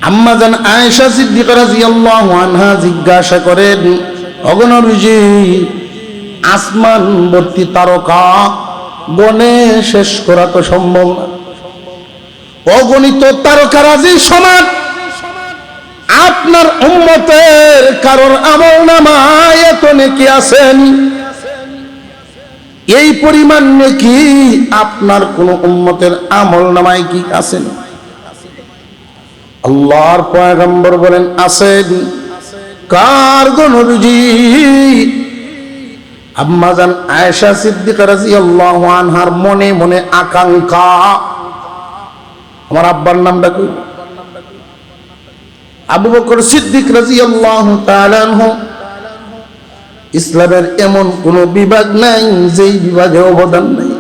আম্মা জান আয়েশা সিদ্দিকা রাদিয়াল্লাহু আনহা জিজ্ঞাসা করেন, ওগো নবীজি, আসমান ভর্তি তারকা গণে শেষ করা তো সম্ভব না। অগণিত তারকারাজি সমান আপনার উম্মতের কারোর আমলনামায় এত নেকি আছেন, এই পরিমাণ নেকি আপনার কোন উম্মতের আমলনামায় কি আছেন? আল্লাহর পয়গম্বর বলেন আছেন। কার গো নবীজি? আম্মা জান আয়েশা সিদ্দিকা রাদিয়াল্লাহু আনহার মনে মনে আকাঙ্ক্ষা, আমার আব্বার নামটা কই? আবু বকর সিদ্দিক রাদিয়াল্লাহু তাআলা আনহু। ইসলামের এমন কোন বিভাগ নাই যেই বিভাগে অবদান নাই।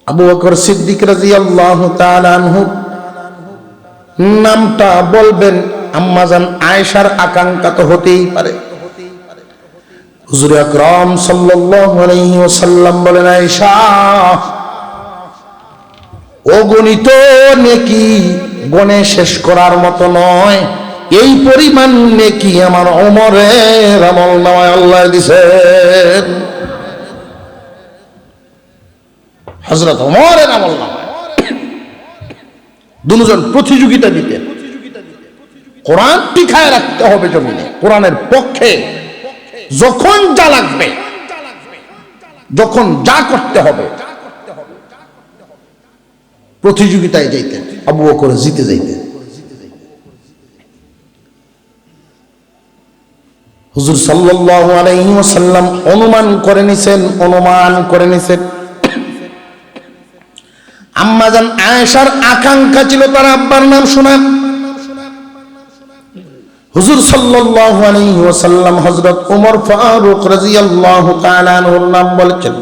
আবু বকর সিদ্দিক রাদিয়াল্লাহু তাআলা আনহু নামটা বলবেন, আম্মা জান আয়েশার আকাঙ্ক্ষা তো হতেই পারে। হুজুর আকরাম সাল্লাল্লাহু আলাইহি ওয়াসাল্লাম বলেন, আয়েশা অগণিত নেকি গণে শেষ করার মতো নয়, এই পরিমাণ নেকি আমার ওমরের আমলনামায় আল্লাহ দিয়েছেন। হযরত ওমরের আমলনামায় দুজন প্রতিযোগিতা দিতেন। কোরআন টিকায় রাখতে হবে জমিনে, কোরআনের পক্ষে যখন যা লাগবে, যখন যা করতে হবে, প্রতিযোগিতায় যাইতেন। আবু বকর জিতে যাইতেন। হুজুর সাল্লাল্লাহু আলাইহি ওয়াসাল্লাম অনুমান করে নিছেন আম্মা জান আয়েশার আকাঙ্ক্ষা ছিল তার আব্বার নাম শোনা। হুজুর সাল্লাল্লাহু আলাইহি ওয়াসাল্লাম হযরত ওমর ফারুক রাদিয়াল্লাহু তাআলা আনহুর নাম বলেছেন।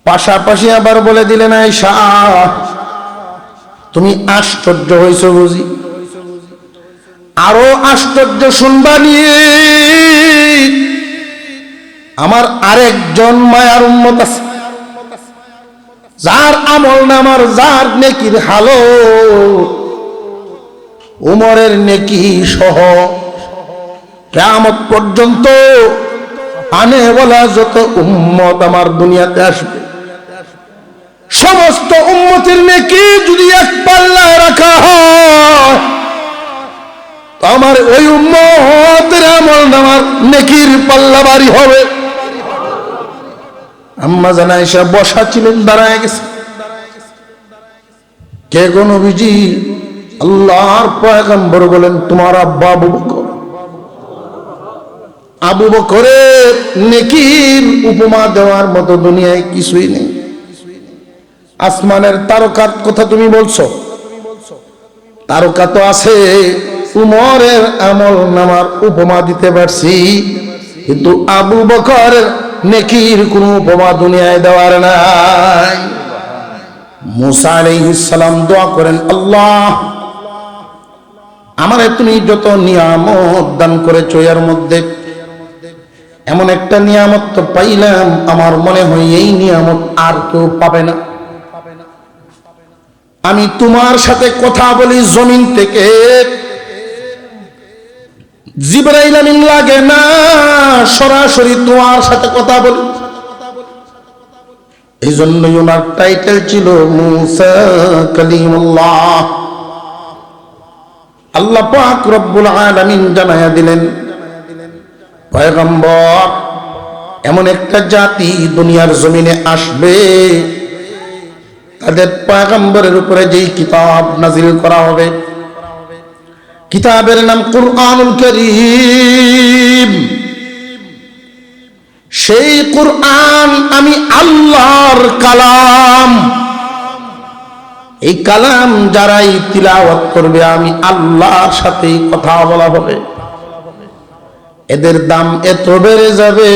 পাশাপাশি আবার বলে দিলেন, আয়েশা তুমি আশ্চর্য হইছো বুঝি? আরো আশ্চর্য শুনবা নিয়ে আমার আরেকজন মায়ার উম্মত আছে, যার আমলনামার, যার নেকির হালো উমরের নেকি সহ কিয়ামত পর্যন্ত আনে বলা যত উম্মত আমার দুনিয়াতে আসবে, সমস্ত উম্মতের নেকি যদি এক পাল্লায় রাখা হয়, আমার ওই উম্মতের আমলনামার নেকির পাল্লা ভারী হবে। আম্মা জান আয়েশা বসা ছিলেন, দাঁড়ায় গেছে। কে গো নবীজি? আল্লাহর পয়গম্বর বলেন, তোমার আব্বা আবু বকর। আবু বকরের নেকির উপমা দেওয়ার মতো দুনিয়ায় কিছুই নেই। আসমানের তারকার কথা তুমি বলছো, তারকা তো আছে, উমরের আমলনামার উপমা দিতে পারছি, কিন্তু আবু বকরের নেকির কোনো উপমা দুনিয়ায় দেওয়ার নাই। মুসা আলাইহিস সালাম দোয়া করেন, আল্লাহ আমারে তুমি যত নিয়ামত দান করেছো, এর মধ্যে এমন একটা নিয়ামত তো পাইলাম, আমার মনে হয় এই নিয়ামত আর কেউ পাবে না। আমি তোমার সাথে কথা বলি জমিন থেকে, জিবরাইল আমিন লাগে না, সরাসরি তোমার সাথে কথা বলি। এই জন্যই ওনার টাইটেল ছিল মুসা কালিমুল্লাহ। আল্লাহ পাক রব্বুল আলামিন জানায়া দিলেন, পয়গম্বর এমন একটা জাতি দুনিয়ার জমিনে আসবে, তাদের পয়গম্বরের উপরে যেই কিতাব নাজিল করা হবে, কিতাবের নাম কুরআনুল কারীম। সেই কুরআন আমি আল্লাহর কালাম। এই কালাম যারাই তিলাওয়াত করবে, আমি আল্লাহর সাথেই কথা বলা হবে। এদের দাম এত বেড়ে যাবে,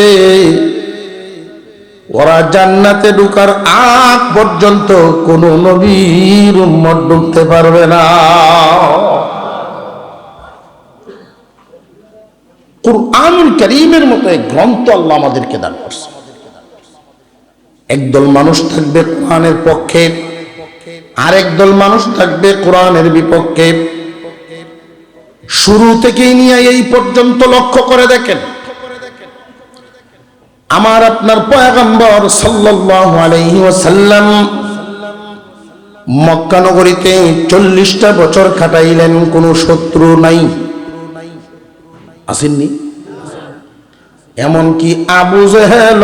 ওরা জান্নাতে ঢোকার আগ পর্যন্ত কোন নবীর উম্মত ঢুকতে পারবে না। কুরআনুল কারীমের মতো এক গ্রন্থ আল্লাহ আমাদেরকে দান করছে। একদল মানুষ থাকবে কোরআনের পক্ষে, আরেক দল মানুষ থাকবে কোরআনের বিপক্ষে। শুরু থেকেই নিয়ে এই পর্যন্ত লক্ষ্য করে দেখেন, আমার আপনার পয়গম্বর সাল্লাল্লাহু আলাইহি ওয়াসাল্লাম মক্কা নগরীতে 40টা বছর কাটাইলেন, কোনো শত্রু নাই, আসেননি। এমনকি আবু জেহেল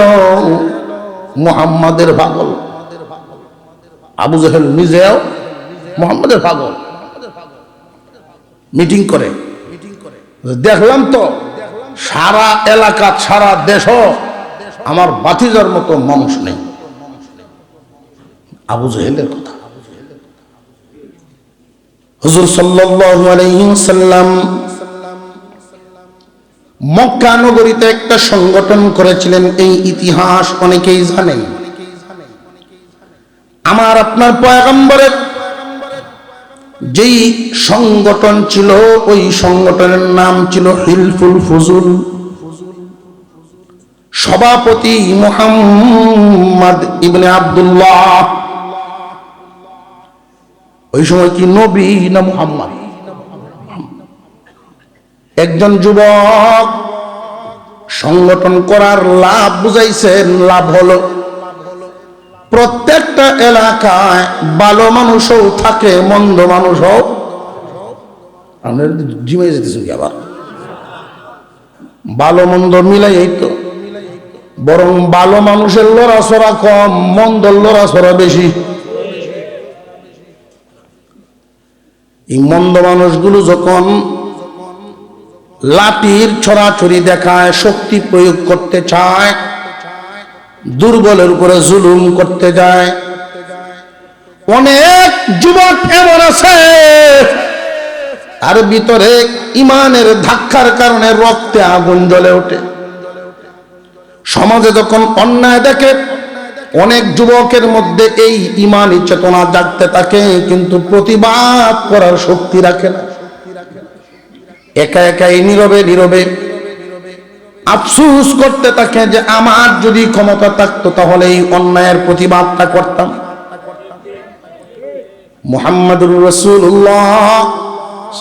মুহাম্মাদের পাগল, আবু জেহেল নিজেও মুহাম্মাদের পাগল। মিটিং করে দেখলাম তো সারা এলাকা সারা দেশ আমার বাতিজার মতো মানুষ নেই। আবু জেহেলের কথা। হুজুর সাল্লাল্লাহু আলাইহি ওয়াসাল্লাম মক্কা নগরীতে একটা সংগঠন করেছিলেন, এই ইতিহাস অনেকেই জানেন। আমার আপনার পয়গম্বরের যেই সংগঠন ছিল, ওই সংগঠনের নাম ছিল হিলফুল ফুজুল। সভাপতি মুহাম্মদ ইবনে আব্দুল্লাহ। ওই সময় কি নবী না মুহাম্মদ? একজন যুবক সংগঠন করার লাভ বুঝাইছেন। লাভ হলো প্রত্যেকটা এলাকায় ভালো মানুষও থাকে, মন্দ মানুষও। আপনার জিমে যেতেছেন কি আবার? ভালো মন্দ মিলাই, এই তো। বরং ভালো মানুষের লড়াছড়া কম, মন্দর লড়াছড়া বেশি। এই মন্দ মানুষগুলো যখন লাঠির ছড়াছড়ি দেখায়, শক্তি প্রয়োগ করতে চায়, দুর্বলের উপরে জুলুম করতে যায়, অনেক যুবক এমন আছে তার ভিতরে ইমানের ধাক্কার কারণে রক্তে আগুন জ্বলে ওঠে। সমাজে যখন অন্যায় দেখে, অনেক যুবকের মধ্যে এই ইমানি চেতনা জাগতে থাকে, কিন্তু প্রতিবাদ করার শক্তি রাখে না। একা একাই নীরবে নীরবে আফসোস করতে থাকে যে আমার যদি ক্ষমতা থাকতো তাহলে এই অন্যায়ের প্রতিবাদটা করতাম। মুহাম্মদুর রাসূলুল্লাহ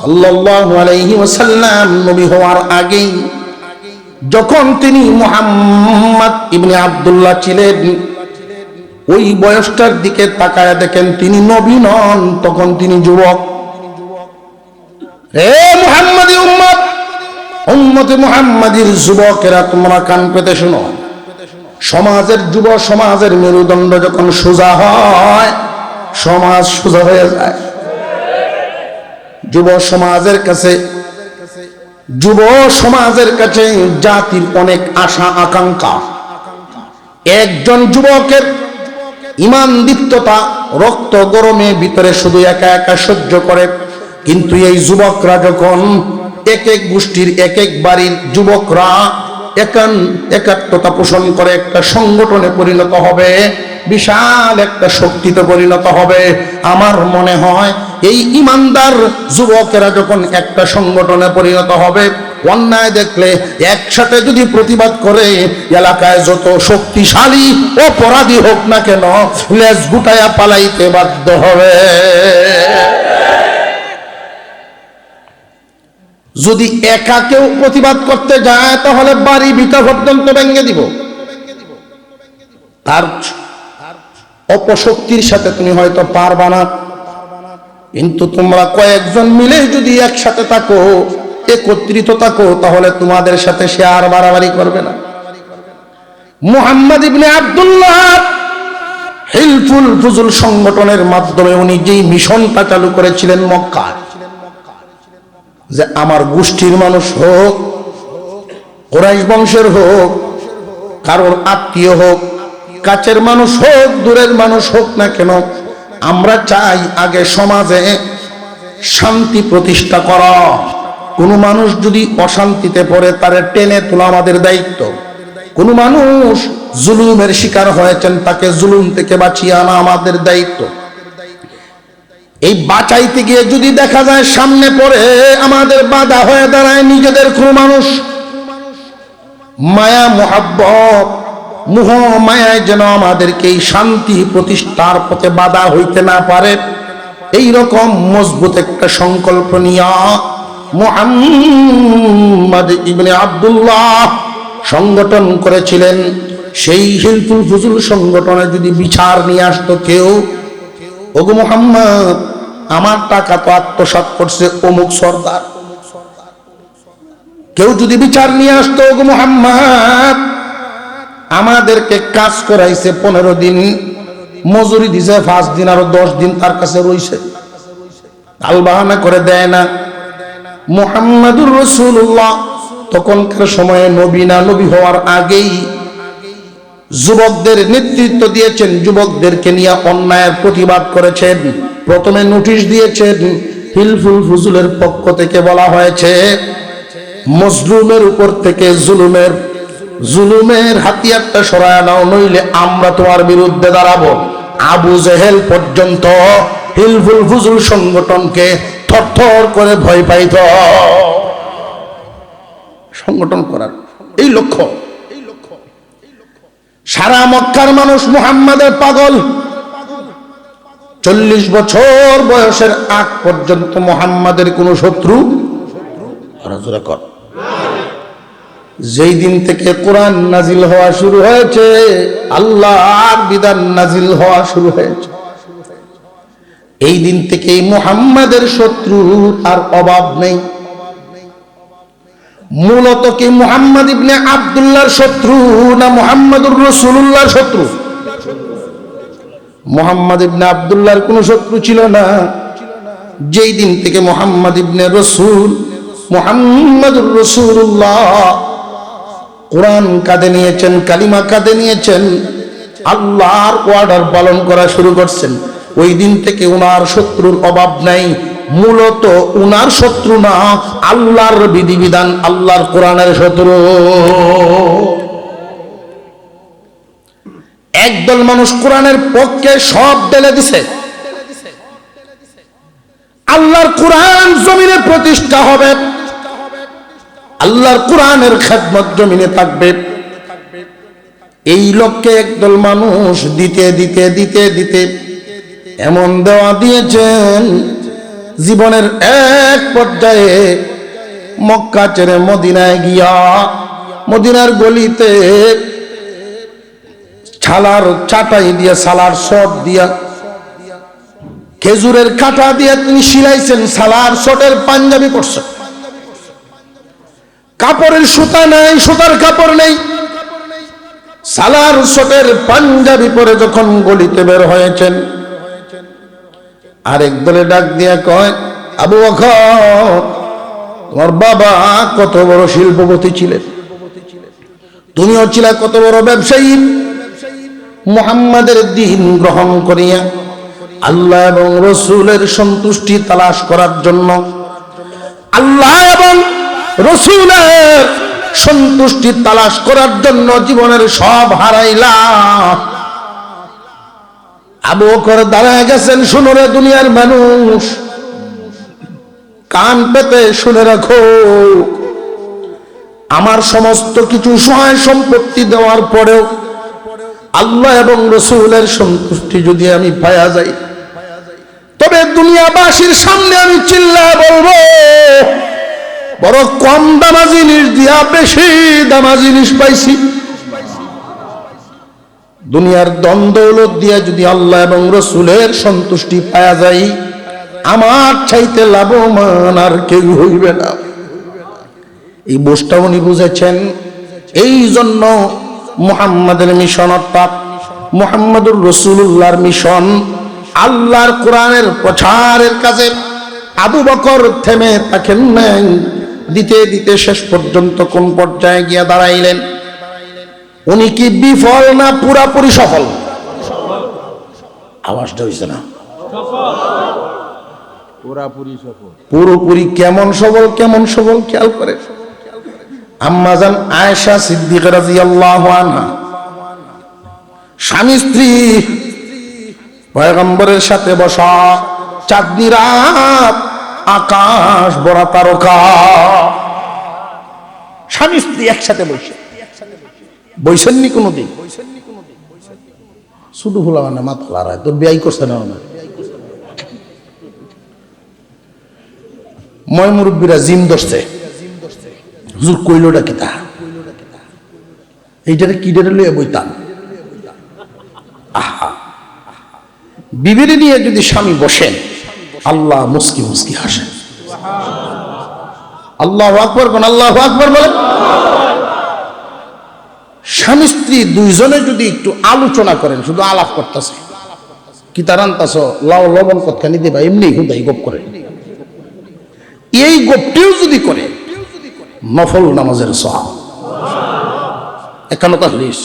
সাল্লাল্লাহু আলাইহি ওয়াসাল্লাম নবী হওয়ার আগেই, যখন তিনি মুহাম্মদ ইবনে আব্দুল্লাহ ছিলেন, ওই বয়সটার দিকে তাকায় দেখেন তিনি নবী নন, তখন তিনি যুবক। হে মুহাম্মাদি উম্মত, উম্মতে মুহাম্মাদির যুবকেরা, তোমরা কান পেতে শোনো। সমাজের যুব সমাজের মেরুদণ্ড যখন সোজা হয়, সমাজ সোজা হয়ে যায়। যুব সমাজের কাছে জাতির অনেক আশা আকাঙ্ক্ষা। একজন যুবকের ইমান দীপ্ততা রক্ত গরমে ভিতরে শুধু একা একা সহ্য করে, কিন্তু এই যুবকরা যখন এক এক গোষ্ঠীর এক এক বাড়ির যুবকরা একাত্মতা পোষণ করে একটা সংগঠনে পরিণত হবে, বিশাল একটা শক্তিতে পরিণত হবে। আমার মনে হয় এই ইমানদার যুবকেরা যখন একটা সংগঠনে পরিণত হবে, অন্যায় দেখলে একসাথে যদি প্রতিবাদ করে, এলাকায় যত শক্তিশালী অপরাধী হোক না কেন, লেজ গুটায়া পালাইতে বাধ্য হবে। যদি একা কেউ প্রতিবাদ করতে যায়, তাহলে বাড়ি ভিটা পর্যন্ত ভেঙে দিব। তার অপশক্তির সাথে তুমি হয়তো পারবা না, কিন্তু তোমরা কয়েকজন মিলে যদি একসাথে থাকো, একত্রিত থাকো, তাহলে তোমাদের সাথে সে আর বাড়াবাড়ি করবে না। মুহাম্মদ ইবনে আব্দুল্লাহ হিলফুল ফুজুল সংগঠনের মাধ্যমে উনি যেই মিশনটা চালু করেছিলেন মক্কায়, যে আমার গোষ্ঠীর মানুষ হোক, কুরাইশ বংশের হোক, কারোর আত্মীয় হোক, কাছের মানুষ হোক, দূরের মানুষ হোক না কেন, আমরা চাই আগে সমাজে শান্তি প্রতিষ্ঠা করা। কোনো মানুষ যদি অশান্তিতে পড়ে, তারে টেনে তোলা আমাদের দায়িত্ব। কোনো মানুষ জুলুমের শিকার হয়েছেন, তাকে জুলুম থেকে বাঁচিয়ে আনা আমাদের দায়িত্ব। এই বাঁচাইতে গিয়ে যদি দেখা যায় সামনে পড়ে আমাদের বাধা হয়ে দাঁড়ায় নিজেদের কোনো মানুষ, মায়া মুহাব্বত মোহ মায়ায় যেন আমাদেরকে এই শান্তি প্রতিষ্ঠার পথে বাধা হইতে না পারে। এই রকম মজবুত একটা সংকল্প নিয়া মুহাম্মদ ইবনে আব্দুল্লাহ সংগঠন করেছিলেন। সেই হিলফুল ফুজুল সংগঠনে যদি বিচার নিয়ে আসতো কেউ, ওগো মুহাম্মদ আমার টাকা তো আত্মসাৎ করছে অমুক সর্দার, কেউ যদি বিচার নিয়ে আসতো ওগো মুহাম্মদ আমাদেরকে কাজ করাইছে 15 দিন, মজুরি দিছে 5 দিন, আরো 10 দিন তার কাছে রইছে, আল বাহানা করে দেয় না। মুহাম্মাদুর রাসূলুল্লাহ তখনকার সময়ে নবী না, নবী হওয়ার আগেই যুবকদের নেতৃত্ব দিয়েছেন, যুবকদেরকে নিয়ে অন্যায়ের প্রতিবাদ করেছেন। প্রথমে নোটিশ দিয়েছেন, হিলফুল ফুজুলের পক্ষ থেকে বলা হয়েছে মজলুমের উপর থেকে জুলুমের হাতিয়ারটা সরায় নাও, নইলে আমরা তোমার বিরুদ্ধে দাঁড়াবো। আবু জেহেল পর্যন্ত হিলফুল ফুজুল সংগঠনকে থরথর করে ভয় পাইত। সংগঠন করার এই লক্ষ্য। সারা মক্কার মানুষ মুহাম্মাদের পাগল। 40 বছর বয়সের আগ পর্যন্ত মুহাম্মাদের কোন শত্রু কর। যেই দিন থেকে কোরআন নাজিল হওয়া শুরু হয়েছে, আল্লাহর বিধান নাজিল হওয়া শুরু হয়েছে, এই দিন থেকেই মুহাম্মাদের শত্রু আর অভাব নেই। মূলত কি মুহাম্মদ ইবনে আব্দুল্লাহর শত্রু না মুহাম্মদুর রাসূলুল্লাহর শত্রু? মুহাম্মদ ইবনে আব্দুল্লাহর কোনো শত্রু ছিল না। যেই দিন থেকে মুহাম্মদ ইবনে রাসূল মুহাম্মদুর রাসূলুল্লাহ কোরআন কাঁধে নিয়েছেন, কালিমা কাঁধে নিয়েছেন, আল্লাহর ওয়ার্ডার পালন করা শুরু করছেন, ওই দিন থেকে ওনার শত্রুর অভাব নাই। মূলত উনার শত্রু না, আল্লাহর বিধিবিধান, আল্লাহর কোরআনের শত্রু। একদল মানুষ কোরআনের পক্ষে সব ঢেলে দিছে। আল্লাহর কোরআন জমিনে প্রতিষ্ঠা হবে, আল্লাহর কোরআনের খেদমত জমিনে থাকবে, এই লক্ষ্যে একদল মানুষ দিতে দিতে দিতে দিতে এমন দেওয়া দিয়েছেন, জীবনের এক পর্যায়ে মক্কা ছেড়ে মদিনায় গিয়া মদিনার গলিতে ছালার চাটাই দিয়া, সালার শট দিয়া, খেজুরের কাঁটা দিয়া তিনি সিলাইছেন, সালার শটের পাঞ্জাবি পরছেন। কাপড়ের সুতা নাই, সুতার কাপড় নেই, সালার শটের পাঞ্জাবি পরে যখন গলিতে বের হয়েছেন, আরেক দলে ডাক দিয়া কয়, আবু বকর তোমার বাবা কত বড় শিল্পপতি ছিলেন, তুমিও ছিলে কত বড় ব্যবসায়ী। মুহাম্মাদের দ্বীন গ্রহণ করিয়া আল্লাহ এবং রাসূলের সন্তুষ্টি তালাশ করার জন্য, আল্লাহ এবং রাসূলের সন্তুষ্টি তালাশ করার জন্য জীবনের সব হারাইলা। আবু বকর দাঁড়ায় গেছেন। শুনো রে দুনিয়ার মানুষ, কান পেতে শুনে রাখো, আমার সমস্ত কিছু সহায় সম্পত্তি দেওয়ার পরেও আল্লাহ এবং রাসূলের সন্তুষ্টি যদি আমি পাওয়া যাই, তবে দুনিয়াবাসীর সামনে আমি চিল্লায় বলবো, বড় কম দামা জিনিস দিয়া বেশি দামা জিনিস পাইছি। দুনিয়ার দন দৌলত দিয়া যদি আল্লাহ এবং রাসূলের সন্তুষ্টি পাওয়া যায়, আমার চাইতে লাভবান আর কেউ হইবে না। এই বোঝটা উনি বুঝেছেন। এই জন্য মুহাম্মাদের মিশন, অর্থাৎ মুহাম্মাদুর রাসূলুল্লাহর মিশন, আল্লাহর কোরআনের প্রচারের কাজে আবু বকর থেমে থাকেন নাই। দিতে দিতে শেষ পর্যন্ত কোন পর্যায়ে গিয়া দাঁড়াইলেন? উনি কি বিফল না পুরাপুরি সফল? আওয়াজটা হইছে না? পুরাপুরি সফল। পুরোপুরি কেমন সফল? কেমন সফল খেয়াল করে। আম্মা জান আয়েশা সিদ্দিকা রাদিয়াল্লাহু আনহা স্বামী স্ত্রী পয়গম্বরের সাথে বসা, চাঁদনি রাত, আকাশ ভরা তারকা, স্বামী স্ত্রী একসাথে বসে। বৈষণ্যি কোনদিন শুধু হলাম না, মাথা লড়ায় তোর বিয়াই করছে না, ময় মুরব্বীরা জিম ধরছে, হুজুর কইলটা কিতা, এইটারে কিডারে লইয়া বইতাম। আহা, বিবির নিয়ে যদি স্বামী বসেন, আল্লাহ মুস্কি মুস্কি হাসেন। আল্লাহু আকবার কোন, আল্লাহু আকবার বলেন। স্বামী স্ত্রী দুইজনে যদি একটু আলোচনা করেন, শুধু আলাপ করতেছে, কি তার আনতাছ, লাউ লবণ কতখানি দিবা, এমনি হুদাই গপ করে, এই গপটিও যদি করে নফল নামাজের সওয়াব। একান্নতা হলিস।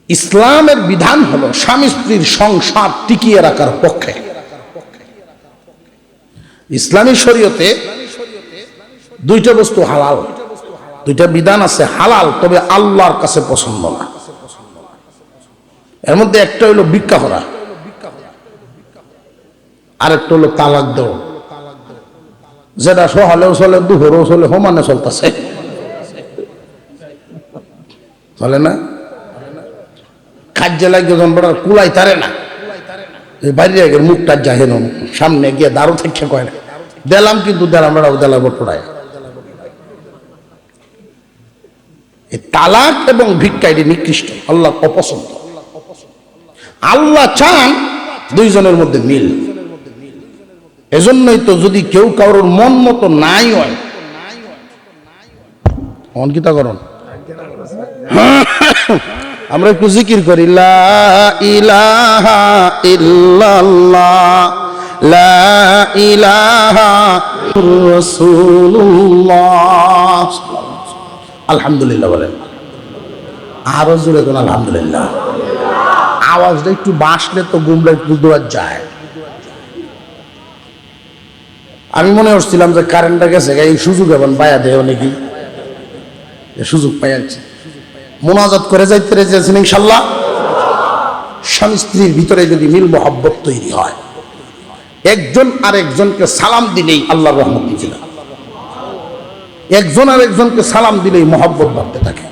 ইসলামের বিধান হলো স্বামী স্ত্রীর সংসার টিকিয়ে রাখার পক্ষে। ইসলামী শরীয়তে দুইটা বস্তু হালাল, দুইটা বিধান আছে হালাল, তবে আল্লাহর কাছে পছন্দ না। এর মধ্যে একটা হইল ভিক্ষা করা, আরেকটা হলো তালাক দেওয়া, যেটা সহালেও চলে, দুপুরেও চলে, সমানে চলতেছে, চলে না। কাজে লাগে যখন বড় কুলাই তারে না, বাইরে গিয়ে মুখটা যাহেন সামনে গিয়ে দাঁড়ো থেকে কয় না দিলাম, কিন্তু দিলাম বেড়াও দেলা বটপড়ায়। এই তালাক এবং ভিক্ষা এটি নিকৃষ্ট, আল্লাহ অপছন্দ। আল্লাহ চান দুইজনের মধ্যে মিল। এজন্যই তো যদি কেউ কারোর মন মতো নাই হয়, অনকিতা করুন, আমরা একটু জিকির করি, লা ইলাহা ইল্লাল্লাহ, লা ইলাহা রাসূলুল্লাহ, আলহামদুলিল্লাহ বলেন। আরো জোরে কোন আলহামদুলিল্লাহ। আওয়াজটা একটু বাসলে তো গুমরা একটু দৌড় যায়। আমি মনে করছিলাম যে কারেন্টটা গেছে, এই সুযোগ এখন পায়া দেয় নাকি, সুযোগ পাই আছি। মোনাজাত করে যাইতে রেখেছেন ইনশাল্লাহ। স্বামী স্ত্রীর ভিতরে যদি মিল মহব্বত তৈরি হয়, একজন আরেকজনকে সালাম দিলেই আল্লাহর রহমত দিছিল, একজন আরেকজনকে সালাম দিলেই মহব্বত বাড়তে থাকে।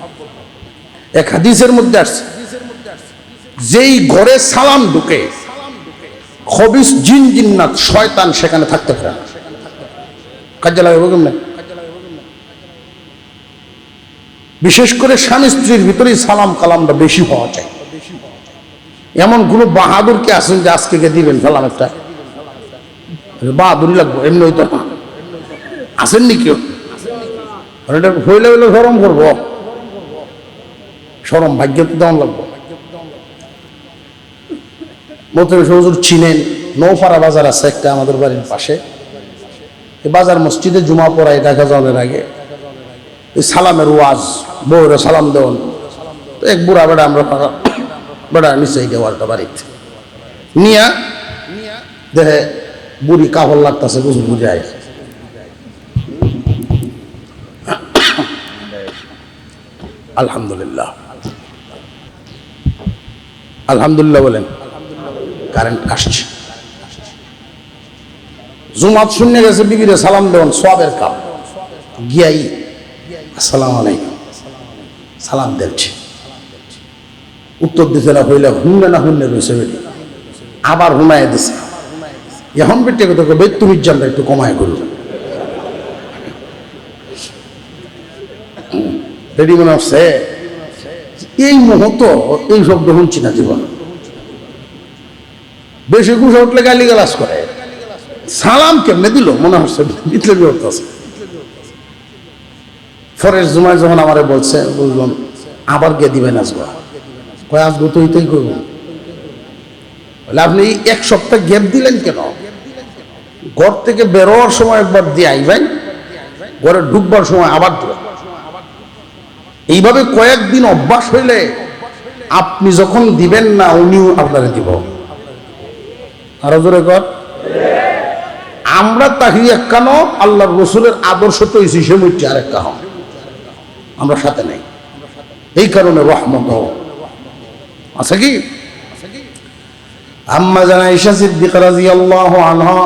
এক হাদিসের মধ্যে আসছে, যেই ঘরে সালাম ঢুকে খবিস জিন জিন্নাত শয়তান সেখানে থাকতে পারে না। কাজে লাগে বলবেন না। বিশেষ করে স্বামী স্ত্রীর ভিতরে সালাম কালামটা বেশি হওয়া চাই। এমন কোন বাহাদুরকে আছেন যে আজকে দিবেন সালাম একটা, বাহাদুরি লাগবো, এমনি হইতো না, আসেননি কেউ? এটা হইলে হইলে সরম করবো, সরম ভাগ্য তো দাম লাগবো। মোতাবেক হুজুর চিনেন, নৌপাড়া বাজার আছে একটা আমাদের বাড়ির পাশে, এই বাজার মসজিদে জুমা পড়ায় দেখা যাওয়ার আগে এই সালামের ওয়াজ, বউরে সালাম দেওয়ান, তো এক বুড়া বেড়া, আমরা বেড়া নিচে এই দেওয়ালটা বাড়িতে নিয়া দেখে বুড়ি কাপড় লাগতেছে, বুঝুন বুঝে আয়, আলহামদুলিল্লাহ আলহামদুলিল্লাহ বলেন। কারেন্ট আসছে, জুমাত শুনে গেছে, বিবিরে সালাম দেওয়ান সওয়াবের কাম, গিয়াই আসসালামু আলাইকুম সালাম দিচ্ছে, উত্তর দিতে না হইলে হুন্নে না হুন্নে রয়েছে বেটি, আবার হুনায় দিছে, এখন বেটে কথা বেতুমির জানটা একটু কমায় করল, রেডি মনে হচ্ছে এই মুহূর্ত এই শব্দ শুনছি না জীবন। বেশি গুছা উঠলে গালি গালাজ করে, সালাম কেমনে দিল মনে হচ্ছে ভিতরে বিরক্ত আছে। ফরের জুমায় যখন আমারে বলছে, বুঝলাম আবার গিয়ে দিবেন আসবো, কয় আসবো তো এইটাই করবো। বলে আপনি এক সপ্তাহ গ্যাপ দিলেন কেন? ঘর থেকে বেরোয়ার সময় একবার দিয়ে আইবেন, ঘরে ঢুকবার সময় আবার দেবেন, এইভাবে কয়েকদিন অভ্যাস হইলে আপনি যখন দিবেন না উনিও আপনারা দিব। আরো জোরে কর। আমরা তাহি এক কানো, আল্লাহর রসুলের আদর্শ তো সে মুহূর্তে আরেক কাহ, আমরা সাথে নেই, এই কারণে রহমত আছে কি। আম্মা জানা আয়েশা সিদ্দিকা রাদিয়াল্লাহু আনহা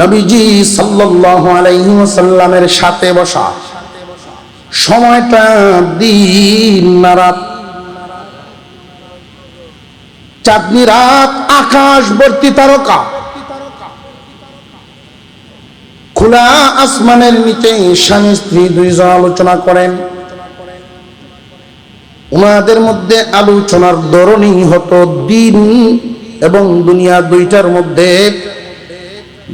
নবীজি সাল্লাল্লাহু আলাইহি ওয়াসাল্লামের সাথে বসা, সময়টা দিন না রাত, চাঁদনি রাত, আকাশ ভর্তি তারকা, খোলা আসমানের নিচে স্বামী স্ত্রী দুইজন আলোচনা করেন। ওনাদের মধ্যে আলোচনার ধরনই হতো দিন এবং দুনিয়া দুইটার মধ্যে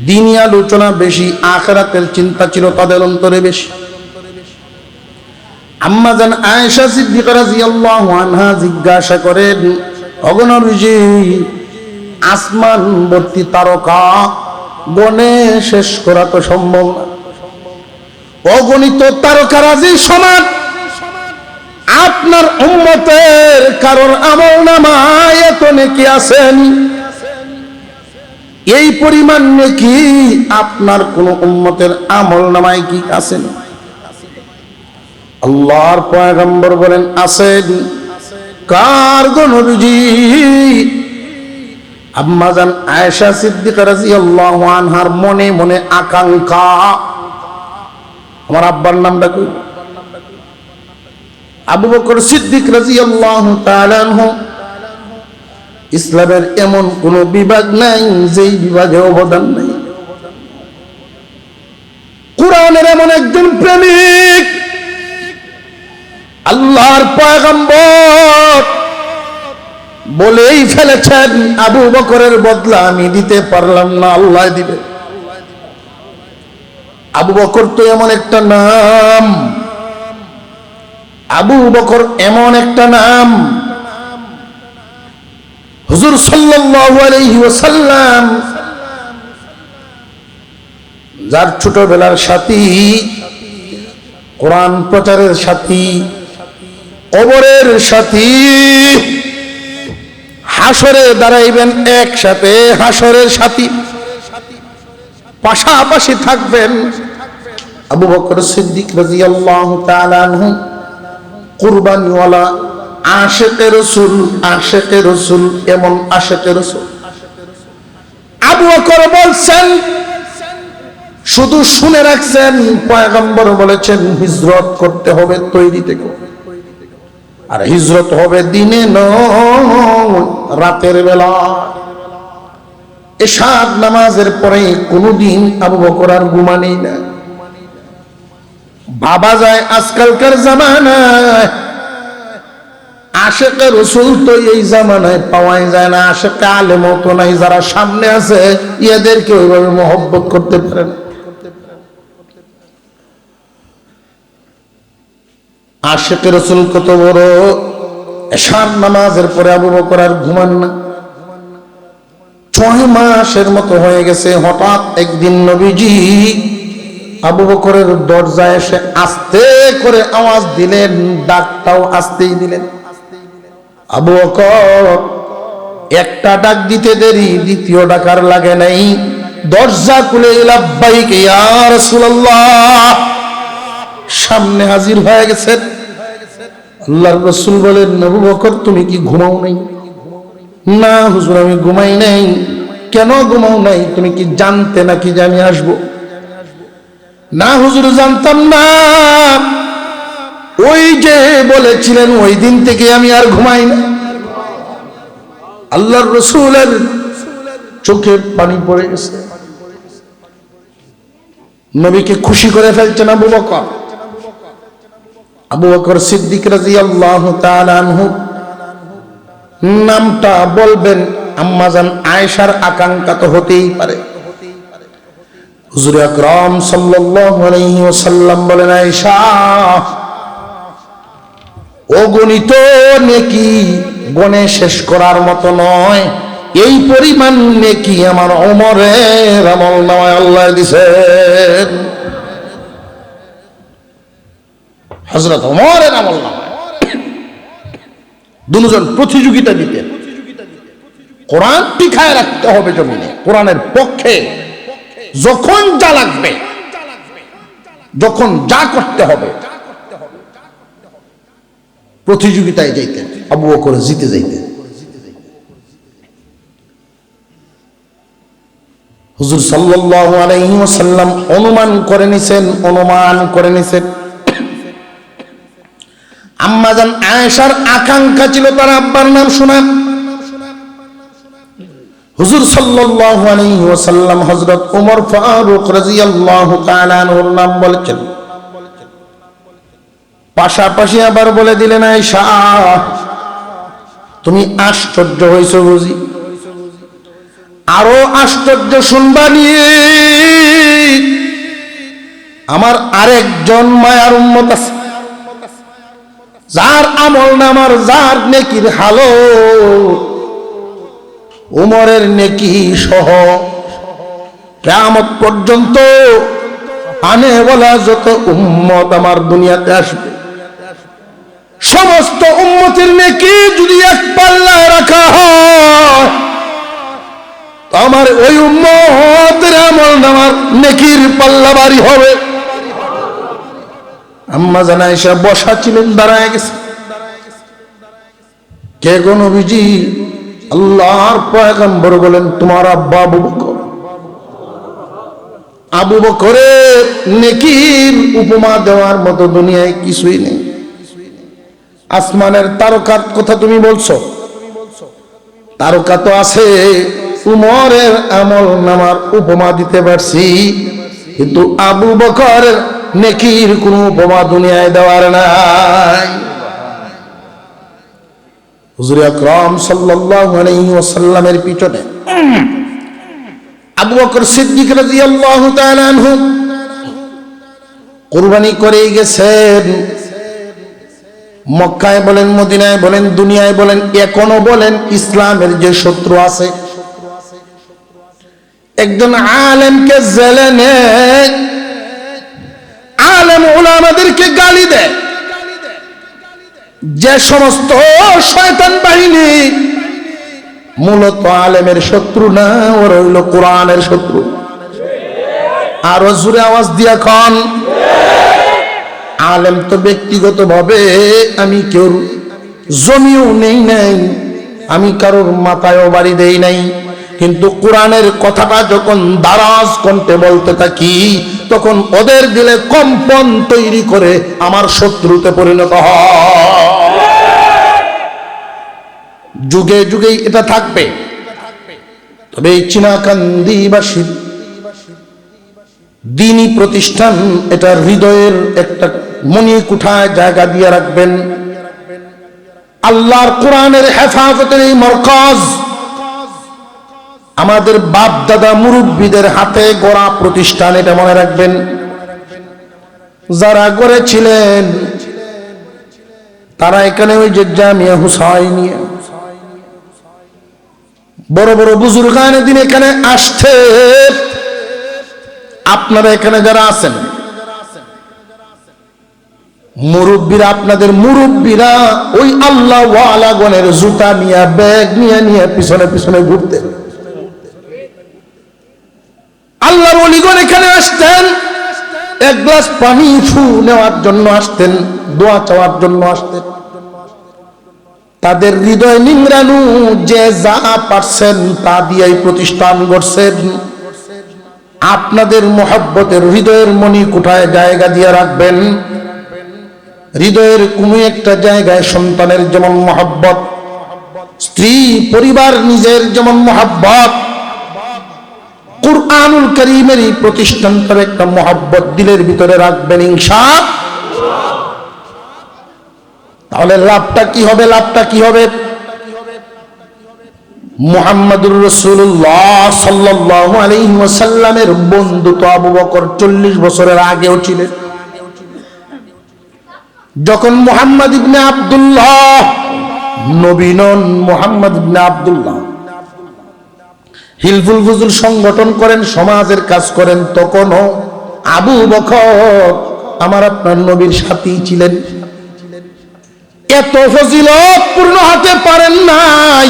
দিনই আলোচনা বেশি, আখিরাতের চিন্তা ছিল তাদের অন্তরে বেশি। আম্মা জান আয়েশা সিদ্দিকা রাদিয়াল্লাহু আনহা জিজ্ঞাসা করেন, ওগো নবীজি, আসমান ভর্তি তারকা গণে শেষ করা তো সম্ভব না, অগণিত তারকারাজির সমান আপনার উম্মতের কারোর আমল নামায় এত নেকি আছেন, এই পরিমাণ নেকি আপনার কোন উম্মতের আমল নামায় কি আছেন? আল্লাহর পয়গম্বর বলেন আছেন। কার গো নবীজি? আম্মা জান আয়েশা সিদ্দিকা রাদিয়াল্লাহু আনহার মনে মনে আকাঙ্ক্ষা, আমার আব্বার নামটা কই? আবু বকর সিদ্দিক রাদিয়াল্লাহু তাআলা আনহু। ইসলামের এমন কোন বিভাগ নাই যেই বিভাগে অবদান নাই। কুরআনের এমন একজন প্রেমিক, আল্লাহর পয়গম্বর বলেই ফেলেছেন, আবু বকরের বদলা আমি দিতে পারলাম না, আল্লাহ দিবে। আবু বকর তো এমন একটা নাম, আবু বকর এমন একটা নাম, হুজুর সাল্লাল্লাহু আলাইহি ওয়াসাল্লাম যার ছোটবেলার সাথী, কোরআন প্রচারের সাথী, কবরের সাথী, হাসরে দাঁড়াইবেন একসাথে, হাসরের সাথী পাশাপাশি থাকবেন। আবু বকর সিদ্দিক রাদিয়াল্লাহু তাআলা আনহু কুরবানিওয়ালা আশিকে রাসূল, আশিকে রাসূল, এমন আশিকে রাসূল। আবু বকর বলছেন, শুধু শুনে রাখছেন, পয়গম্বর বলেছেন হিজরত করতে হবে তৈরি থেকে, আর হিজরত হবে দিনে নয় রাতের বেলা। এশার নামাজের পরে কোনদিন আবু বকর আর ঘুমানেই না। ভাবা যায় আজকালকার জামানায় আশিকে রাসূল তো এই জামানায় পাওয়াই যায় না, আশিকে আলেমও তো নাই, যারা সামনে আছে এদেরকে ওইভাবে মহব্বত করতে পারে না। আশিকে রাসূল কত বড়! এশার নামাজের পরে আবু বকর আর ঘুমান না। 6 মাসের মতো হয়ে গেছে। হঠাৎ একদিন নবীজি আবু বকরের দরজায় এসে আস্তে করে আওয়াজ দিলেন, ডাকটাও আস্তেই দিলেন। আবু বকর একটা ডাক দিতে দেরি, দ্বিতীয় ডাকার লাগে নাই, দরজা খুলে লাব্বাইক ইয়া রাসূলুল্লাহ সামনে হাজির হয়ে গেছেন। আল্লাহর রাসূল বলেন, আবু বকর তুমি কি ঘুমাও নাই? না হুজুর আমি ঘুমাই নাই। কেন ঘুমাও নাই? তুমি কি জানতে নাকি যে আমি আসবো? না হুজুর জানতাম না, ওই যে বলেছিলেন ওই দিন থেকে আমি আর ঘুমাই না। আল্লাহর রাসূলের চোখে পানি পড়ে গেছে, নবীকে খুশি করে ফেলছেন আবু বকর। আবু বকর সিদ্দিক রাদিয়াল্লাহু তাআলা আনহু নামটা বলবেন, আম্মা জান আয়েশার আকাঙ্ক্ষা তো হতেই পারে। হুজুর আকরাম সাল্লাল্লাহু আলাইহি ওয়াসাল্লাম বলেন, আয়েশা অগণিত নেকি গণে শেষ করার মতো নয়, এই পরিমাণ নেকি আমার ওমরের আমলনামায় আল্লাহ দিয়েছেন। হযরত ওমরের আমলনামায় দুজন প্রতিযোগিতা দিতেন, কোরআন টিকায় রাখতে হবে জমিনে, কোরআনের পক্ষে যখন যা লাগবে, যখন যা করতে হবে প্রতিযোগিতায় যাইতেন। আবু বকর জিতে যাইতেন। হুজুর সাল্লাল্লাহু আলাইহি ওয়াসাল্লাম অনুমান করে নিছেন আম্মা জান আয়েশার আকাঙ্ক্ষা ছিল তার আব্বার নাম শোনা। হুজুর সাল্লাল্লাহু আলাইহি ওয়াসাল্লাম হযরত ওমর ফারুক রাদিয়াল্লাহু তাআলা আনহুর নাম বলেছেন। পাশাপাশি আবার বলে দিলেন, আয়েশা তুমি আশ্চর্য হইছো বুঝি? আরো আশ্চর্য শুনবা নিয়ে আমার আরেকজন মায়ার উম্মত আছে, যার আমল নামার, যার নেকির হালত উমরের নেকি সহ কিয়ামত পর্যন্ত আনে বলা যত উম্মত আমার দুনিয়াতে আসবে, সমস্ত উম্মতের নেকি যদি এক পাল্লায় রাখা হয়, আমার ওই উম্মতের আমল নামার নেকির পাল্লা ভারী হবে। আম্মা জান আয়েশা বসা ছিলেন, দাঁড়ায় গেছে। কে গো নবীজি? আল্লাহর পয়গম্বর বলেন, তোমার আব্বা আবু বকর। আবু বকরের নেকির উপমা দেওয়ার মতো দুনিয়ায় কিছুই নেই। আসমানের তারকার কথা তুমি বলছো, তারকা তো আছে। উমরের আমল নামার উপমা দিতে পারছি, কিন্তু আবু বকরের নেকির কোন উপমা দুনিয়ায় দেওয়ার নাই। হুজুর আকরাম সাল্লাল্লাহু আলাইহি ওয়াসাল্লামের পিছনে আবু বকর সিদ্দিক রাদিয়াল্লাহু তাআলা আনহু কুরবানি করে গেছেন। মক্কায় বলেন, মদিনায় বলেন, দুনিয়ায় বলেন, এখনো বলেন, ইসলামের যে শত্রু আছে, একজন আলেমকে জেলে নেয়, আলেম উলামাদেরকে গালি দেয়। যে সমস্ত শয়তান বাহিনী মূলত আলেমের শত্রু না, ওরা হইল কোরআনের শত্রু। আরো জোরে আওয়াজ দিয়া খান। আলেম তো ব্যক্তিগত ভাবে আমি কেউ জমিও নেই নাই, আমি কারোর মাথায়ও বাড়ি দেই নাই, কিন্তু কোরআনের কথাটা যখন দারাজ কণ্ঠে বলতে থাকি, তখন ওদের দিলে কম্পন তৈরি করে আমার শত্রুতে পরিণত হয়। যুগে যুগেই এটা থাকবে। তবে এই চীনাকান্দিবাসীর দ্বীনি প্রতিষ্ঠান, এটা হৃদয়ের একটা মণিকুঠায় জায়গা দিয়ে রাখবেন। আল্লাহর কোরআনের হেফাজতের এই মরকজ আমাদের বাপ দাদা মুরব্বীদের হাতে গড়া প্রতিষ্ঠান, এটা মনে রাখবেন। যারা গড়েছিলেন তারা এখানে ওই যে জামিয়া হুসাইনিয়া, বড় বড় বুজুর্গানে দিন এখানে আসতে, আপনারা এখানে যারা আছেন মুরব্বীরা, আপনাদের মুরব্বীরা ওই আল্লাহ ওয়ালা গণের জুতা নিয়ে, ব্যাগ নিয়ে পিছনে পিছনে ঘুরতেন। আল্লাহর ওলিগণ এখানে আসতেন, এক গ্লাস পানি ফু নেওয়ার জন্য আসতেন, দোয়া চাওয়ার জন্য আসতেন। তাদের হৃদয় নিংড়ানো, যে যা পারছেন তা দিয়েই প্রতিষ্ঠান গড়ছেন। আপনাদের মহব্বতের হৃদয়ের মণিকুঠায় জায়গা দিয়ে রাখবেন। হৃদয়ের কোনো একটা জায়গায় সন্তানের যেমন মহব্বত, স্ত্রী পরিবার নিজের যেমন মহব্বত, কুরআনুল কারীমের এই প্রতিষ্ঠানটার একটা মহব্বত দিলের ভিতরে রাখবেন ইনশাআল্লাহ। তাহলে লাভটা কি হবে? লাভটা কি হবে? মুহাম্মদুর রাসূলুল্লাহ সাল্লাল্লাহু আলাইহি ওয়াসাল্লামের বন্ধু তো আবু বকর 40 বছরের আগেও ছিলেন। যখন মুহাম্মদ ইবনে আব্দুল্লাহ, নবী নন, মুহাম্মদ ইবনে আব্দুল্লাহ হিলফুল ফুজুল সংগঠন করেন, সমাজের কাজ করেন, তখনও আবু বকর আমার আপনার নবীর সাথী ছিলেন। এত ফজিলত পূর্ণ হতে পারেন নাই।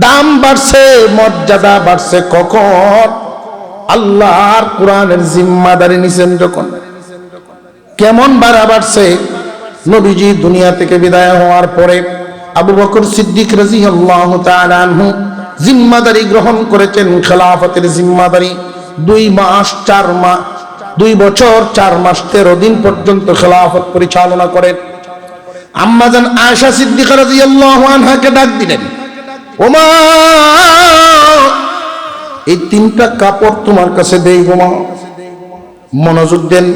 দাম বাড়ছে, মর্যাদা বাড়ছে কখন? আল্লাহর কোরআনের জিম্মাদারি নিছেন যখন। কেমন বাড়া বাড়ছে? নবীজি দুনিয়া থেকে বিদায় হওয়ার পরে আবু বকর সিদ্দিক রাদিয়াল্লাহু তাআলা আনহু জিম্মাদারি গ্রহণ করেছেন, খেলাফতের জিম্মাদারি। 2 বছর 4 মাস 13 দিন পর্যন্ত খেলাফত পরিচালনা করেন। আম্মা জান আয়েশা সিদ্দিকা রাদিয়াল্লাহু আনহাকে ডাক দিলেন, ওমা এই তিনটা কাপড় তোমার কাছে দেই গোমা, মনোযোগ দেন,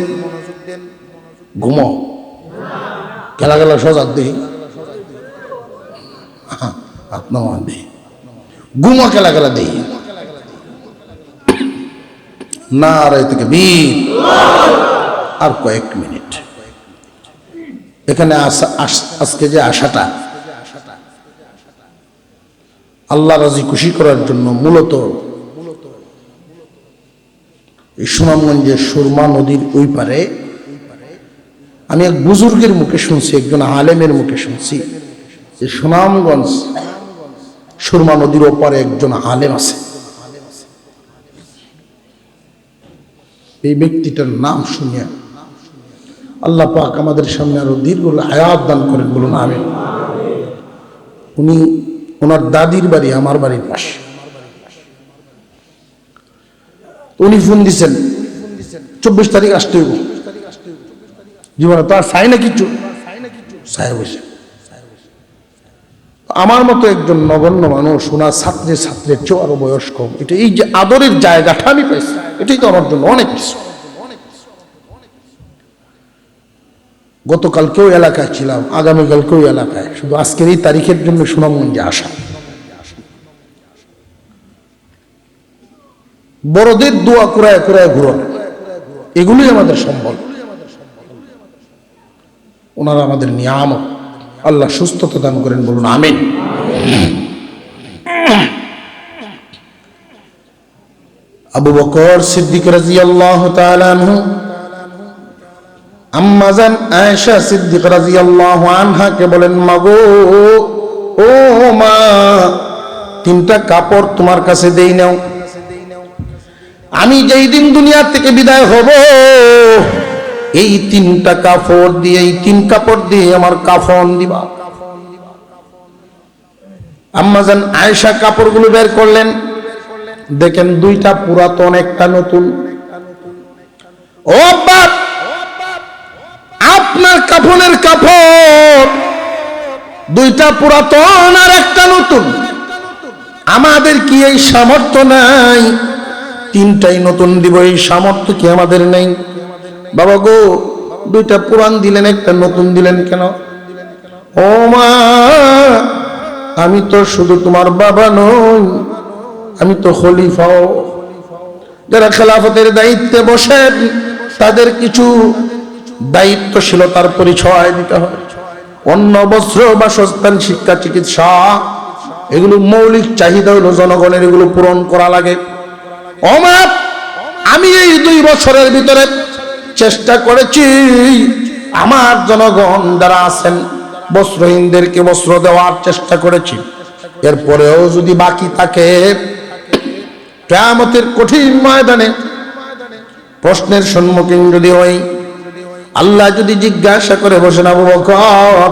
ঘুমাও, খেলা খেলা সজাগ দেই, আপনার দেই, ঘুমো, খেলা খেলা দেই না। আড়াই থেকে বীর আর কয়েক মিনিট এখানে আজকে যে আশাটা আল্লাহ রাজি খুশি করার জন্য, মূলত এই সুনামগঞ্জের সুরমা নদীর ওই পারে আমি এক বুজুর্গের মুখে শুনছি, একজন আলেমের মুখে শুনছি যে সুনামগঞ্জ সুরমা নদীর ওপারে একজন আলেম আছে। এই ব্যক্তিটার নাম শুনিয়া আল্লাহ পাক আমাদের সামনে আরো দীর্ঘ হায়াত দান করেন, বলুন আমিন। ওনার দাদির বাড়ি আমার বাড়ির পাশে। উনি ফোন দিচ্ছেন 24 তারিখ আসতে হইব, জীবনে তো আর চাই না কিছু, চাই বসে আমার মতো একজন নগণ্য মানুষ, ওনার ছাত্রের চেয়েও আরো বয়স কম, এটা এই যে আদরের জায়গাটা আমি পাইছি, এটাই তো আমার জন্য অনেক কিছু। গতকালকেও এলাকায় ছিলাম, আগামীকালকেও এলাকায়, শুধু আজকের এই তারিখের জন্য সুনামগঞ্জে আসা। বড়দের দোয়া কুরায় কুরায় ঘুরন, এগুলোই আমাদের সম্বল। ওনারা আমাদের নিয়ামত, আল্লাহ সুস্থতা দান করেন, বলুন আমিন। আবু বকর সিদ্দিক রাদিয়াল্লাহু তাআলা আনহু আম্মা জান আয়েশা সিদ্দিক রাদিয়াল্লাহু আনহাকে বলেন, মাগো ও মা, তিনটা কাপড় তোমার কাছে দেই নাও, আমি যেই দিন দুনিয়া থেকে বিদায় হব এই তিনটা কাপড় দিয়ে, এই তিন কাপড় দিয়ে আমার কাফন দিবা। আম্মাজান আয়েশা কাপড়গুলো বের করলেন, দেখেন দুইটা পুরাতন একটা নতুন। ও বাপ, আপনার কাফনের কাপড় দুইটা পুরাতন আর একটা নতুন, আমাদের কি এই সামর্থ্য নাই তিনটাই নতুন দিব? এই সামর্থ্য কি আমাদের নেই? বাবা গো, দুইটা পুরান দিলেন, একটা নতুন দিলেন কেন? ও মা, আমি তো শুধু তোমার বাবা নই, আমি তো খলিফাও। যারা খেলাফতের দায়িত্বে বসেন তাদের কিছু দায়িত্বশীলতার পরিচয় দিতে হয়। অন্ন, বস্ত্র, বাসস্থান, শিক্ষা, চিকিৎসা, এগুলো মৌলিক চাহিদা হলো জনগণের, এগুলো পূরণ করা লাগে। ও মা, আমি এই 2 বছরের ভিতরে চেষ্টা করেছি আমার জনগণ যারা আছেন বস্ত্রহীনদেরকে বস্ত্র দেওয়ার চেষ্টা করেছি। এরপরেও যদি বাকি থাকে, কিয়ামতের কঠিন ময়দানে প্রশ্নের সম্মুখীন যদি হই, আল্লাহ যদি জিজ্ঞাসা করে বসেন, আবু বকর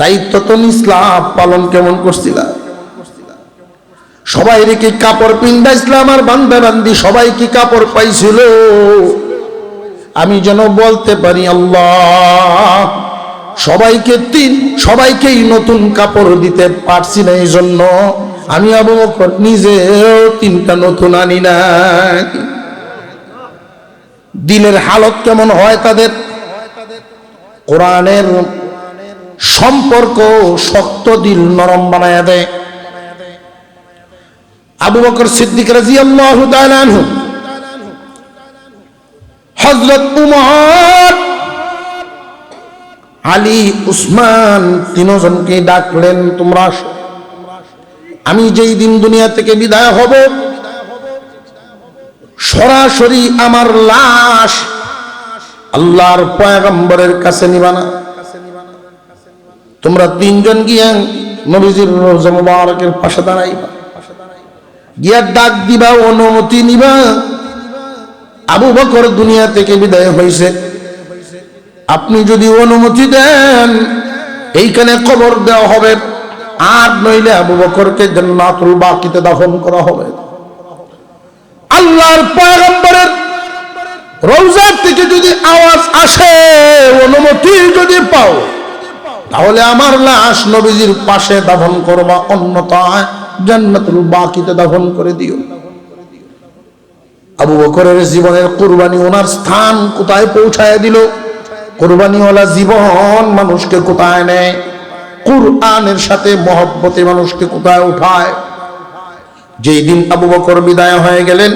দায়িত্ব তো নিসলাম, পালন কেমন করছিলা? সবাই কি কাপড় পিন্দাইছিলাম আর বান্দা বান্দি সবাই কি কাপড় পাইছিল? আমি যেন বলতে পারি আল্লাহ সবাইকেই নতুন কাপড় দিতে পারছি না, এই জন্য আমি আবু বকর নিজেও 3টা নতুন আনি না। দিলের হালত কেমন হয় তাদের? কোরআনের সম্পর্ক শক্ত, দিল নরম বানায়া দেয়। আবু বকর সিদ্দিক রাদিয়াল্লাহু তাআলা আনহু, হযরত উমর, আলী, উসমান, 3 জনকে ডাকলেন, তোমরা আসো, আমি যেই দিন দুনিয়া থেকে বিদায় হব সরাসরি আমার লাশ আল্লাহর পয়গম্বরের কাছে নিবা না। তোমরা 3 জন গিয়া নবীজির রওজা মুবারকের পাশে দাঁড়াইবা, গিয়া ডাক দিবা, অনুমতি নিবা। আবু বকর দুনিয়া থেকে বিদায় হয়েছে, আপনি যদি অনুমতি দেন এইখানে কবর দেওয়া হবে, আর নইলে আবু বকরকে জান্নাতুল বাকিতে দাফন করা হবে। আল্লাহর পয়গম্বরের রওজা থেকে যদি আওয়াজ আসে, অনুমতি যদি পাও, তাহলে আমার লাশ নবীজির পাশে দাফন করবা, অন্যথায় জান্নাতুল বাকিতে দাফন করে দিও। আবু বকরের জীবনের কুরবানি ওনার স্থান কোথায় পৌঁছায় দিল? কুরবানিওয়ালা জীবন মানুষকে কোথায় নেয়? কুরআনের সাথে মহব্বতে মানুষকে কোথায় উঠায়? যেই দিন আবু বকর বিদায় হয়ে গেলেন,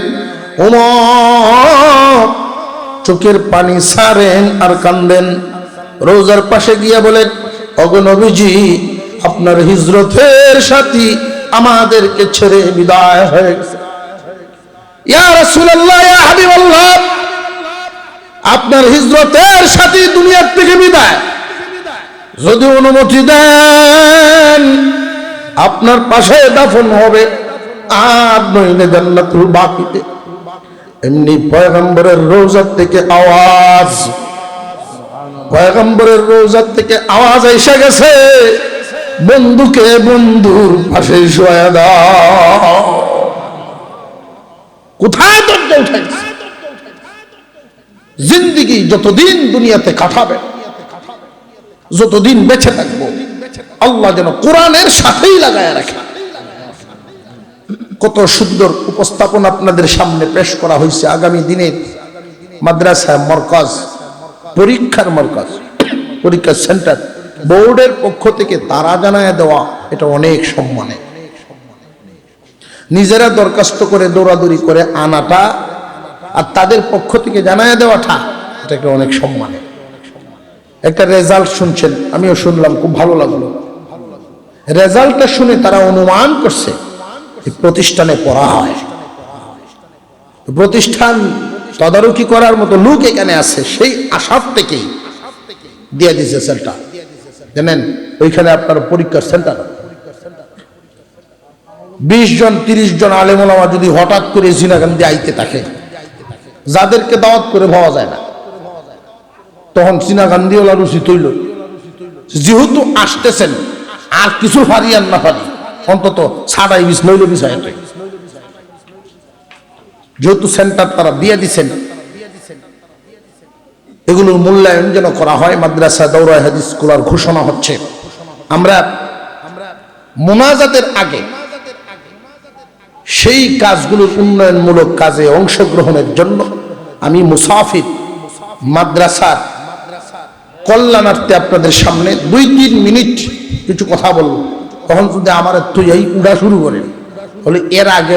ওমর চোখের পানি ছাড়েন আর কান্দেন। রোজার পাশে গিয়া বলেন, ওগো নবীজি, আপনার হিজরতের সাথী আমাদেরকে ছেড়ে বিদায় হয়ে গেছে। ইয়া রাসূলুল্লাহ, ইয়া হাবিবাল্লাহ, আপনার হিজরতের সাথী দুনিয়ার থেকে বিদায়, যদি অনুমতি দেন আপনার পাশে দাফন হবে, আর নইলে জান্নাতুল বাকিতে। এমনি পয়গম্বরের রওজা থেকে আওয়াজ, পয়গম্বরের রওজা থেকে আওয়াজ এসে গেছে, বন্ধুকে বন্ধুর পাশে শোয়া দাও। কোথায় দরজা উঠে গেছে? জিন্দেগি যতদিন দুনিয়াতে কাটাবে, যতদিন বেঁচে থাকবো, আল্লাহ যেন কোরআনের সাথেই লাগায় রাখে। কত সুন্দর উপস্থাপন আপনাদের সামনে পেশ করা হয়েছে। আগামী দিনের মাদ্রাসা মরকাজ, পরীক্ষার মরকাজ, পরীক্ষার সেন্টার, বোর্ডের পক্ষ থেকে তারা জানায় দেওয়া, এটা অনেক সম্মানে। নিজেরা দরখাস্ত করে দৌড়াদৌড়ি করে আনাটা আর তাদের পক্ষ থেকে জানায় দেওয়াটা, এটাকে অনেক সম্মানে। একটা রেজাল্ট শুনছেন, আমিও শুনলাম, খুব ভালো লাগলো। রেজাল্টটা শুনে তারা অনুমান করছে প্রতিষ্ঠানে পড়া হয়, প্রতিষ্ঠান তদারকি করার মতো লোক এখানে আছে, সেই আশার থেকেই দিয়ে দিয়েছে সেন্টার। জানেন, ওইখানে আপনার পরীক্ষার সেন্টার 20 জন 30 জন আলেম ওলামা যদি হঠাৎ করে জিনাগান্ধি আইতে থাকে, যাদেরকে দাওয়াত করে পাওয়া যায় না, তখন জিনাগান্ধি ওলা রুচি তৈল, যেহেতু আসতেছেন আর কিছু ফারি আর না ফারি, অন্তত ছাড়াই বিষ নইল বিষয়, যেহেতু সেন্টার তারা দিয়ে দিচ্ছেন, এগুলোর মূল্যায়ন যেন করা হয়। মাদ্রাসা দাওরায়ে হাদিস খোলার ঘোষণা হচ্ছে। আমরা মুনাজাতের আগে সেই কাজগুলোর উন্নয়নমূলক কাজে অংশগ্রহণের জন্য আমি মুসাফির মাদ্রাসার কল্যাণার্থে আপনাদের সামনে 2-3 মিনিট কিছু কথা বলবো। তখন যদি আমার তুই এই উড়া শুরু করেন, বলে এর আগে